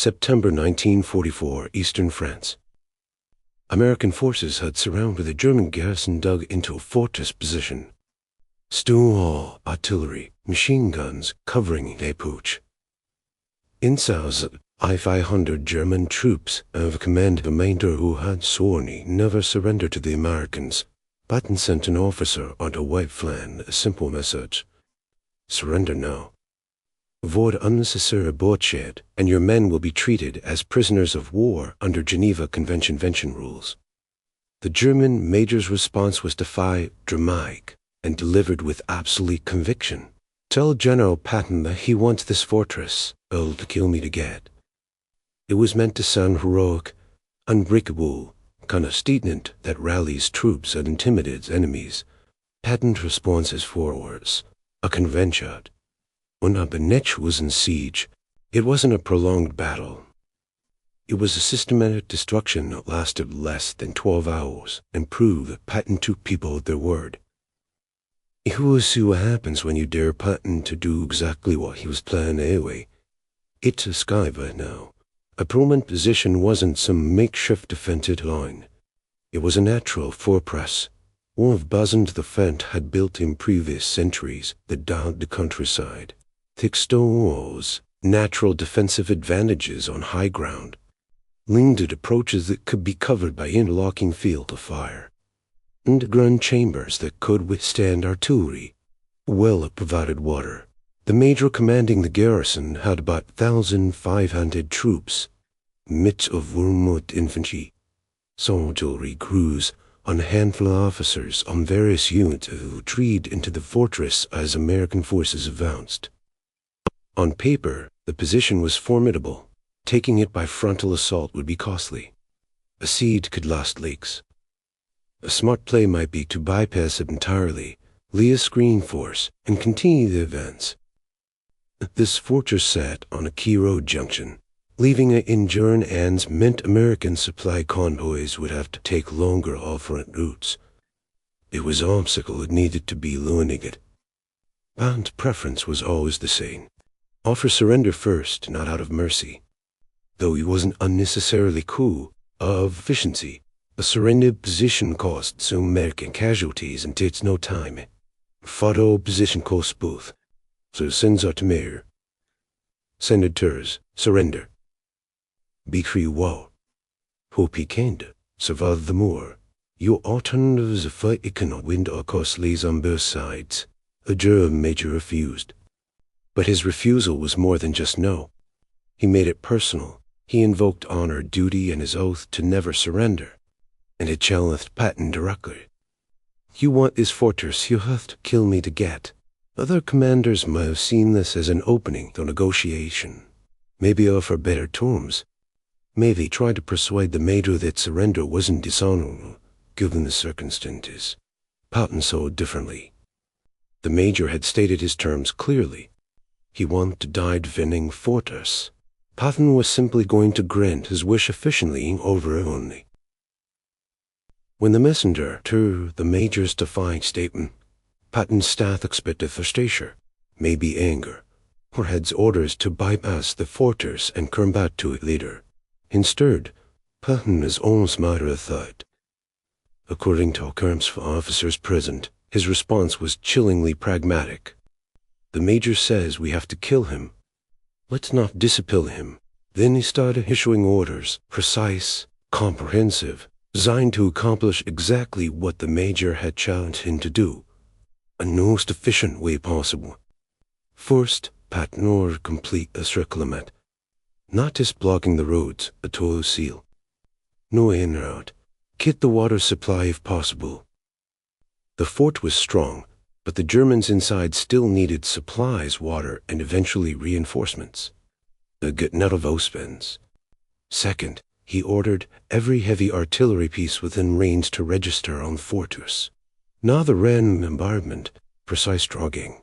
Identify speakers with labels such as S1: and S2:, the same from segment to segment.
S1: September 1944, Eastern France. American forces had surrounded the German garrison dug into a fortress position. Stone wall, artillery, machine guns covering the approach. Inside, 500 German troops of command commander who had sworn never surrender to the Americans. Patton sent an officer on the white flag a simple message: surrender now. Avoid unnecessary bloodshed, and your men will be treated as prisoners of war under Geneva Convention rules. The German major's response was dramatic and delivered with absolute conviction. Tell General Patton that he wants this fortress, or to kill me to get. It was meant to sound heroic, unbreakable, kind of statement that rallies troops and intimidates enemies. Patton's response is forwards, a convention. When Abernetch was in siege, it wasn't a prolonged battle. It was a systematic destruction that lasted less than 12 hours and proved that Patton took people at their word. You will see what happens when you dare Patton to do exactly what he was planning anyway. It's a sky by now. A permanent position wasn't some makeshift defensive line. It was a natural fortress, one of Bazin the Fent had built in previous centuries that dotted the countryside. Thick stone walls, natural defensive advantages on high ground, limited approaches that could be covered by interlocking field of fire, underground chambers that could withstand artillery, well-provided water. The major commanding the garrison had about 1,500 troops, midst of Wehrmacht infantry, soldiery crews, and a handful of officers on various units who retreated into the fortress as American forces advanced. On paper, the position was formidable. Taking it by frontal assault would be costly. A siege could last weeks. A smart play might be to bypass it entirely, lay a screen force, and continue the advance. This fortress sat on a key road junction. Leaving it in German hands meant American supply convoys would have to take longer alternate routes. It was an obstacle that needed to be eliminated. Patton's preference was always the same. Offer surrender first, not out of mercy. Though he wasn't unnecessarily cool, of efficiency, a surrendered position cost some American casualties and takes no time. Photo position costs both. So sends out to mayor. Senators, surrender. Be free war. Hope he can't survive the war. Your alternative is a fight it cannot win or costly on both sides. A German major refused. But his refusal was more than just no. He made it personal. He invoked honor, duty, and his oath to never surrender, and it challenged Patton directly. You want this fortress, you have to kill me to get. Other commanders might have seen this as an opening to negotiation. Maybe offer better terms. Maybe try to persuade the major that surrender wasn't dishonorable, given the circumstances. Patton saw it differently. The major had stated his terms clearly. He wanted to die defending fortress. Patton was simply going to grant his wish efficiently over only. When the messenger to the major's defiant statement, Patton's staff expected frustration, maybe anger, or had orders to bypass the fortress and come back to it later. Instead, Patton was almost matter of fact. According to accounts for officers present, his response was chillingly pragmatic. The major says we have to kill him. Let's not discipline him. Then he started issuing orders, precise, comprehensive, designed to accomplish exactly what the major had challenged him to do, in the most efficient way possible. First, Patton ordered complete encirclement. Not just blocking the roads, a total seal. No in or out. Get the water supply if possible. The fort was strong, but the Germans inside still needed supplies, water, and eventually reinforcements. Get out of Auspens. Second, he ordered every heavy artillery piece within range to register on fortress. Now the random bombardment, precise dragging.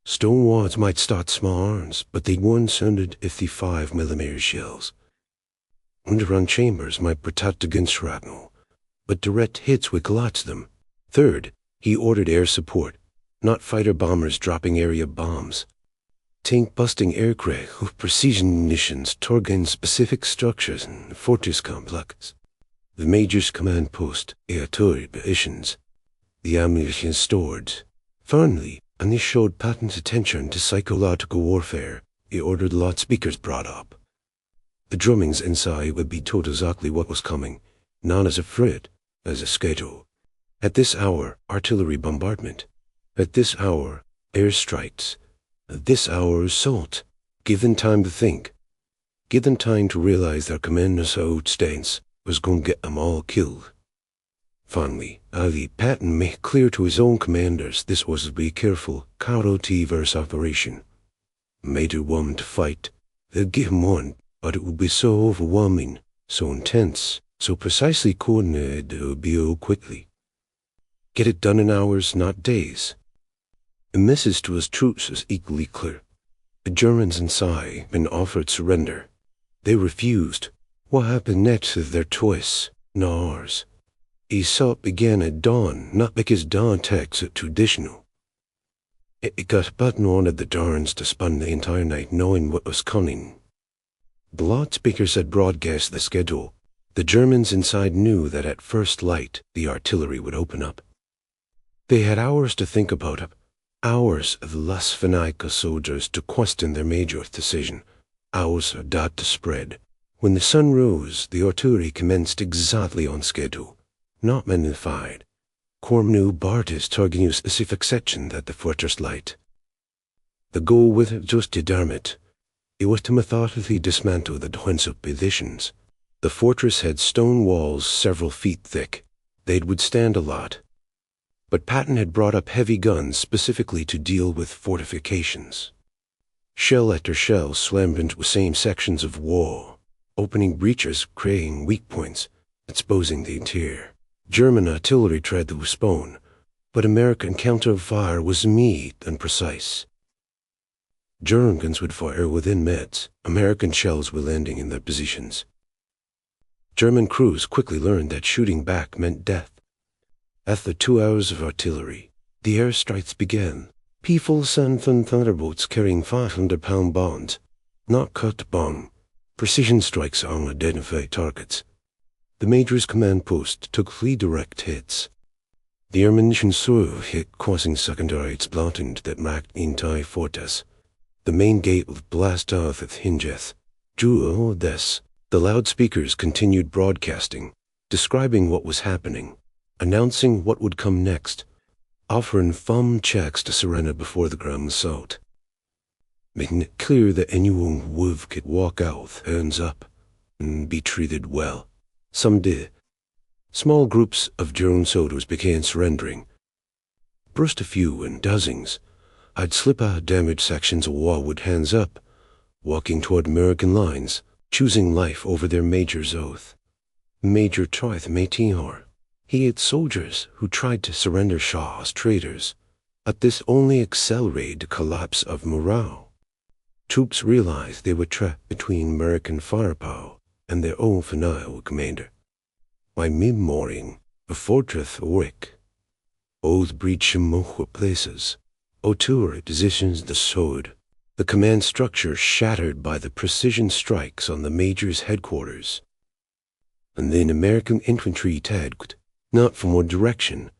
S1: Stone walls might start small arms, but they weren't 155mm shells. Underground chambers might protect against shrapnel, but direct hits would collapse them. Third, he ordered air support, not fighter bombers dropping area bombs. tank-busting aircraft with precision munitions targeting specific structures in the fortress complex. The Major's command post, artillery positions, the ammunition stored. Finally, and this showed Patton's attention to psychological warfare, he ordered loudspeakers brought up. The drummings inside would be told exactly what was coming, not as a threat, as a schedule. At this hour, artillery bombardment. At this hour, airstrikes. At this hour, assault. Give them time to think. Give them time to realize their commander's outstance was going to get them all killed. Finally, Patton made clear to his own commanders this was a be careful, counter-verse operation. Major wanted to fight. They'd give him one, but it would be so overwhelming, so intense, so precisely coordinated that it would be over quickly. Get it done in hours, not days. The message to his troops was equally clear. The Germans inside had been offered surrender. They refused. What happened next is their choice, not ours. The assault began at dawn, not because dawn attacks are traditional. It got Patton wanted the Darns to spend the entire night knowing what was coming. The loudspeakers had broadcast the schedule. The Germans inside knew that at first light the artillery would open up. They had hours to think about it, hours of the less fanatical soldiers to question their major's decision, hours of doubt to spread. When the sun rose, the artillery commenced exactly on schedule, not magnified. Corps Bartis targeting a specific section that the fortress light. The goal was just to disarm it. It was to methodically dismantle the defensive positions. The fortress had stone walls several feet thick. They'd withstand a lot. But Patton had brought up heavy guns specifically to deal with fortifications. Shell after shell slammed into the same sections of wall, opening breaches, creating weak points, exposing the interior. German artillery tried to respond, but American counter-fire was immediate and precise. German guns would fire within minutes. American shells were landing in their positions. German crews quickly learned that shooting back meant death. After 2 hours of artillery, the airstrikes began. People sent from thunderbolts carrying 500-pound bombs, not cut bomb, precision strikes on identified targets. The Major's command post took 3 direct hits. The ammunition serve hit causing secondary explosions that marked the entire fortress. The main gate was blasted off its hinges. Due to all this, the loudspeakers continued broadcasting, describing what was happening, announcing what would come next, offering firm checks to surrender before the ground assault, making it clear that anyone who would could walk out with hands up and be treated well. Some did. Small groups of German soldiers began surrendering. First a few in dozens. I'd slip out of damaged sections of wall with hands up, walking toward American lines, choosing life over their major's oath. Major tried to maintain her. He had soldiers who tried to surrender Shaw as traitors, but this only accelerated the collapse of morale. Troops realized they were trapped between American firepower and their own fanatical commander. By mid-morning, the fortress awoke. Old breach in multiple places. Artillery positions the sword. The command structure shattered by the precision strikes on the Major's headquarters. And then American infantry attacked, not from one direction,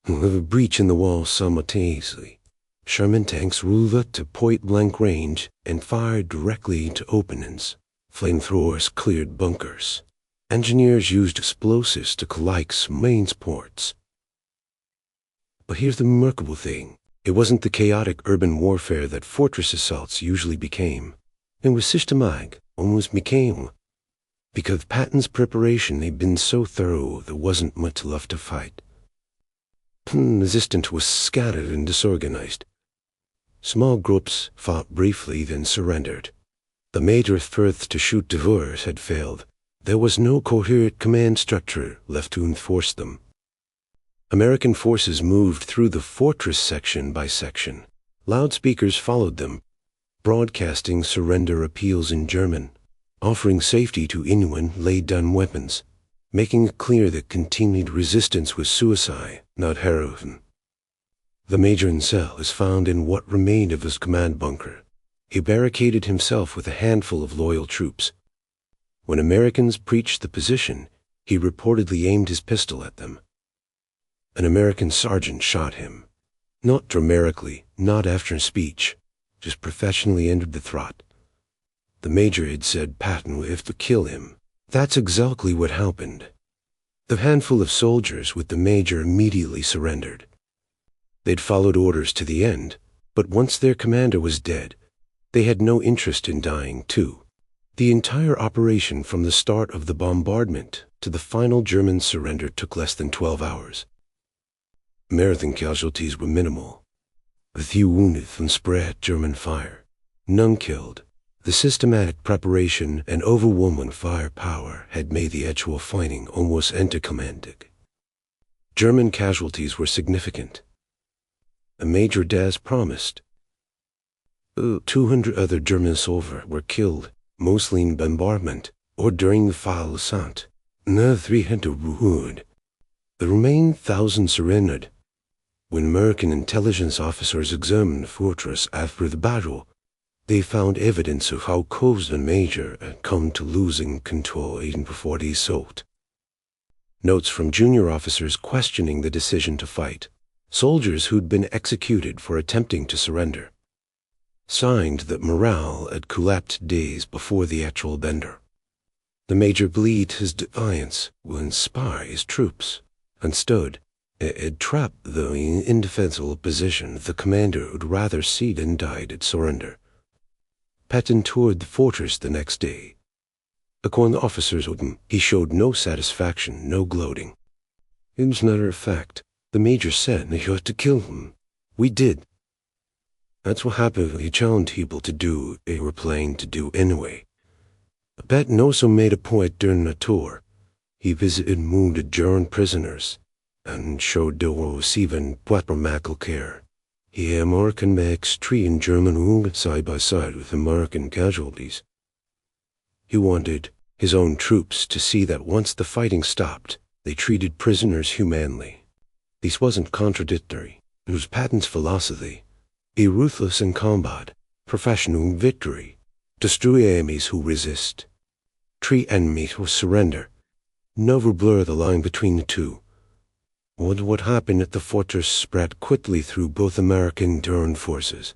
S1: with a breach in the wall simultaneously. Sherman tanks rolled up to point-blank range and fired directly into openings. Flamethrowers cleared bunkers. Engineers used explosives to collapse main ports. But here's the remarkable thing. It wasn't the chaotic urban warfare that fortress assaults usually became. It was systematic, almost mechanical. Because Patton's preparation had been so thorough, there wasn't much left to fight. Resistance was scattered and disorganized. Small groups fought briefly, then surrendered. The Major's efforts to shoot diverse had failed. There was no coherent command structure left to enforce them. American forces moved through the fortress section by section. Loudspeakers followed them, broadcasting surrender appeals in German, offering safety to anyone laid down weapons, making it clear that continued resistance was suicide, not heroism. The Major himself was found in what remained of his command bunker. He barricaded himself with a handful of loyal troops. When Americans breached the position, he reportedly aimed his pistol at them. An American sergeant shot him. Not dramatically, not after a speech, just professionally entered the throat. The major had said Patton would have to kill him. That's exactly what happened. The handful of soldiers with the major immediately surrendered. They'd followed orders to the end, but once their commander was dead, they had no interest in dying too. The entire operation from the start of the bombardment to the final German surrender took less than 12 hours. American casualties were minimal. A few wounded from spread German fire. None killed. The systematic preparation and overwhelming firepower had made the actual fighting almost anticlimactic. German casualties were significant. A Major Das promised. 200 other German soldiers were killed, mostly in bombardment or during the file assault. Another 300 were wounded. The remaining 1,000 surrendered. When American intelligence officers examined the fortress after the battle, they found evidence of how close the major had come to losing control even before the assault. Notes from junior officers questioning the decision to fight. Soldiers who'd been executed for attempting to surrender. Signed that morale had collapsed days before the actual bender. The major believed his defiance will inspire his troops, and stood, had trapped the indefensible position the commander would rather see than died at surrender. Patton toured the fortress the next day. According to officers with him, he showed no satisfaction, no gloating. As a matter of fact, the major said they ought to kill him. We did. That's what happened. He challenged people to do they were planning to do anyway. Patton also made a point during the tour. He visited wounded German prisoners and showed they were receiving proper medical care. He had American medics treating German wounded side by side with American casualties. He wanted his own troops to see that once the fighting stopped, they treated prisoners humanely. This wasn't contradictory. It was Patton's philosophy. Be ruthless in combat, professional in victory. Destroy enemies who resist. Treat enemies who surrender. Never blur the line between the two. What happened at the fortress spread quickly through both American and German forces.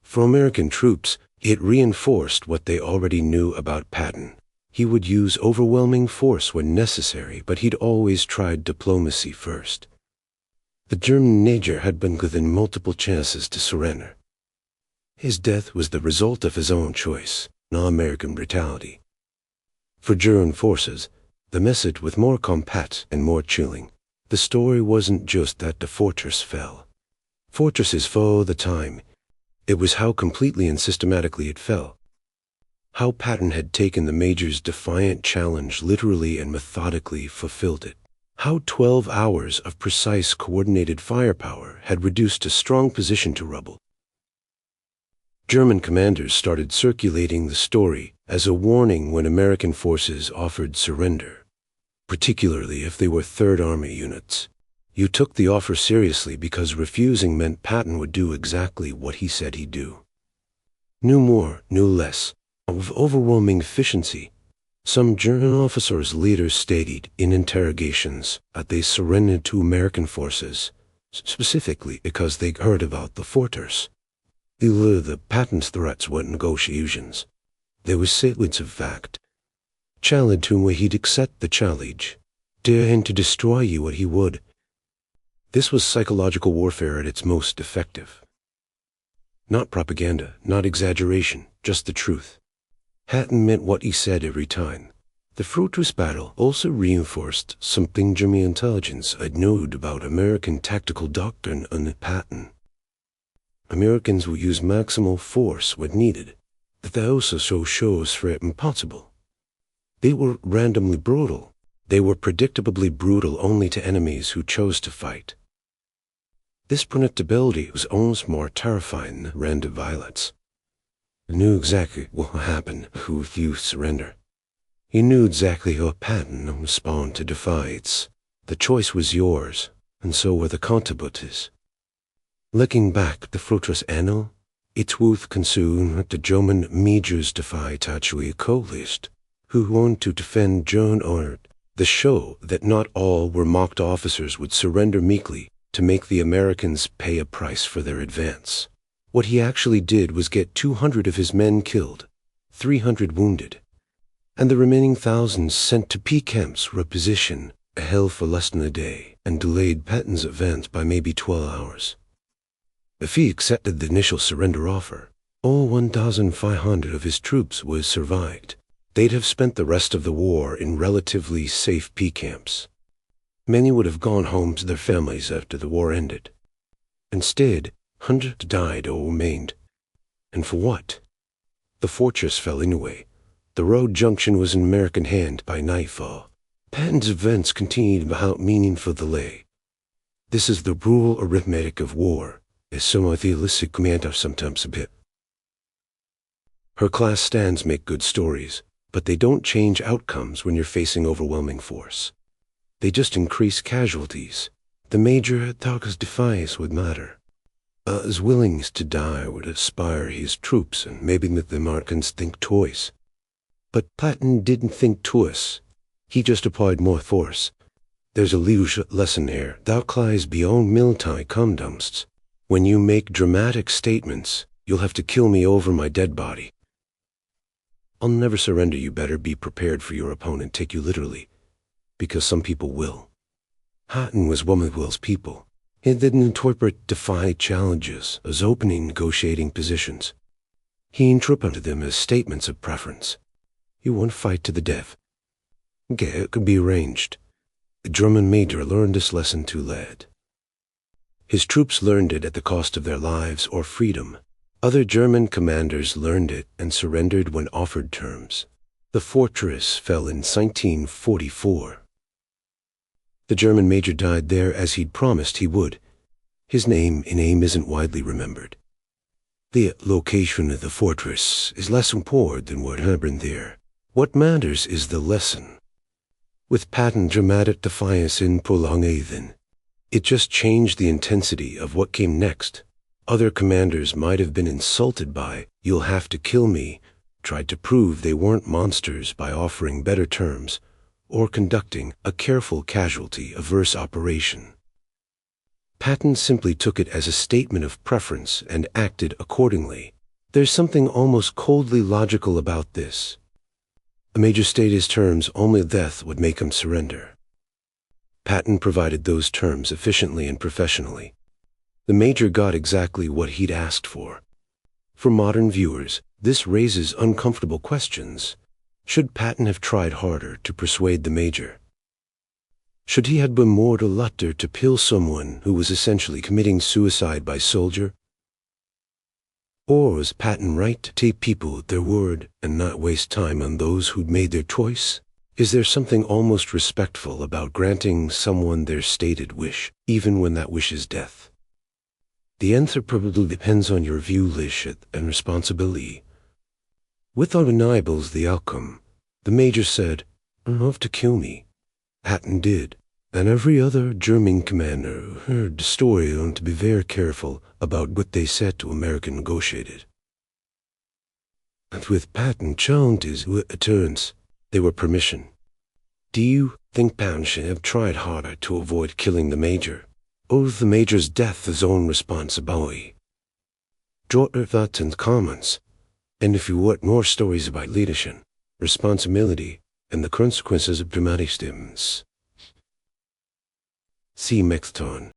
S1: For American troops, it reinforced what they already knew about Patton. He would use overwhelming force when necessary, but he'd always tried diplomacy first. The German major had been given multiple chances to surrender. His death was the result of his own choice, not American brutality. For German forces, the message was more compact and more chilling. The story wasn't just that the fortress fell. Fortresses fall all the time. It was how completely and systematically it fell. How Patton had taken the major's defiant challenge literally and methodically fulfilled it. How 12 hours of precise coordinated firepower had reduced a strong position to rubble. German commanders started circulating the story as a warning when American forces offered surrender, particularly if they were Third Army units. You took the offer seriously because refusing meant Patton would do exactly what he said he'd do. Knew more, knew less. With overwhelming efficiency, some German officers' leaders stated in interrogations that they surrendered to American forces, specifically because they heard about the fortress. The Patton's threats weren't negotiations. They were statements of fact. Challenge him where he'd accept the challenge. Dare him to destroy you what he would. This was psychological warfare at its most effective. Not propaganda, not exaggeration, just the truth. Patton meant what he said every time. The fortress battle also reinforced something German intelligence had known about American tactical doctrine under Patton. Americans would use maximal force when needed, but they also saw shows for it impossible. They were randomly brutal. They were predictably brutal only to enemies who chose to fight. This predictability was almost more terrifying than random violence. He knew exactly what would happen if you surrender. He knew exactly how Patton would respond to defiance. The choice was yours, and so were the consequences. Looking back at the fortress annal, It's worth considering that the German majors defy actually coalesced, who want to defend German honor. The show that not all were mocked officers would surrender meekly to make the Americans pay a price for their advance. What he actually did was get 200 of his men killed, 300 wounded, and the remaining thousands sent to P camps for a position, a hell for less than a day, and delayed Patton's advance by maybe 12 hours. If he accepted the initial surrender offer, all 1,500 of his troops would have survived. They'd have spent the rest of the war in relatively safe P camps. Many would have gone home to their families after the war ended. Instead, hundreds died or remained. And for what? The fortress fell anyway. The road junction was in American hand by nightfall. Patton's advance continued without meaningful delay. This is the brutal arithmetic of war, as some idealistic commanders sometimes admit. Her class stands make good stories, but they don't change outcomes when you're facing overwhelming force. They just increase casualties. The major thought his defiance would matter. His willingness to die would inspire his troops and maybe make the Americans think twice. But Patton didn't think twice. He just applied more force. There's a leadership lesson here that lies beyond military conducts. When you make dramatic statements, you'll have to kill me over my dead body. I'll never surrender. You better be prepared for your opponent take you literally, because some people will. Patton was one of Will's people. He didn't interpret defiant challenges as opening negotiating positions. He interpreted them as statements of preference. You want to fight to the death. Okay, it could be arranged. The German major learned this lesson too late. His troops learned it at the cost of their lives or freedom. Other German commanders learned it and surrendered when offered terms. The fortress fell in 1944. The German major died there as he'd promised he would. His name isn't widely remembered. The location of the fortress is less important than what happened there. What matters is the lesson. With Patton dramatic defiance in prolongation, it just changed the intensity of what came next. Other commanders might have been insulted by, "You'll have to kill me," tried to prove they weren't monsters by offering better terms, or conducting a careful casualty-averse operation. Patton simply took it as a statement of preference and acted accordingly. There's something almost coldly logical about this. A major stated his terms, only death would make him surrender. Patton provided those terms efficiently and professionally. The major got exactly what he'd asked for. For modern viewers, this raises uncomfortable questions. Should Patton have tried harder to persuade the major? Should he have been more reluctant to kill someone who was essentially committing suicide by soldier? Or was Patton right to take people at their word and not waste time on those who'd made their choice? Is there something almost respectful about granting someone their stated wish, even when that wish is death? The answer probably depends on your view, leadership, and responsibility. With undeniables the outcome, the major said, "You have to kill me." Patton did, and every other German commander who heard the story learned to be very careful about what they said to American negotiators. And with Patton challenges returns, they were permission. Do you think Patton should have tried harder to avoid killing the major? Or was the major's death his own responsibility? Drop your thoughts in the comments, and if you want more stories about leadership, responsibility, and the consequences of dramatic statements, see you next time.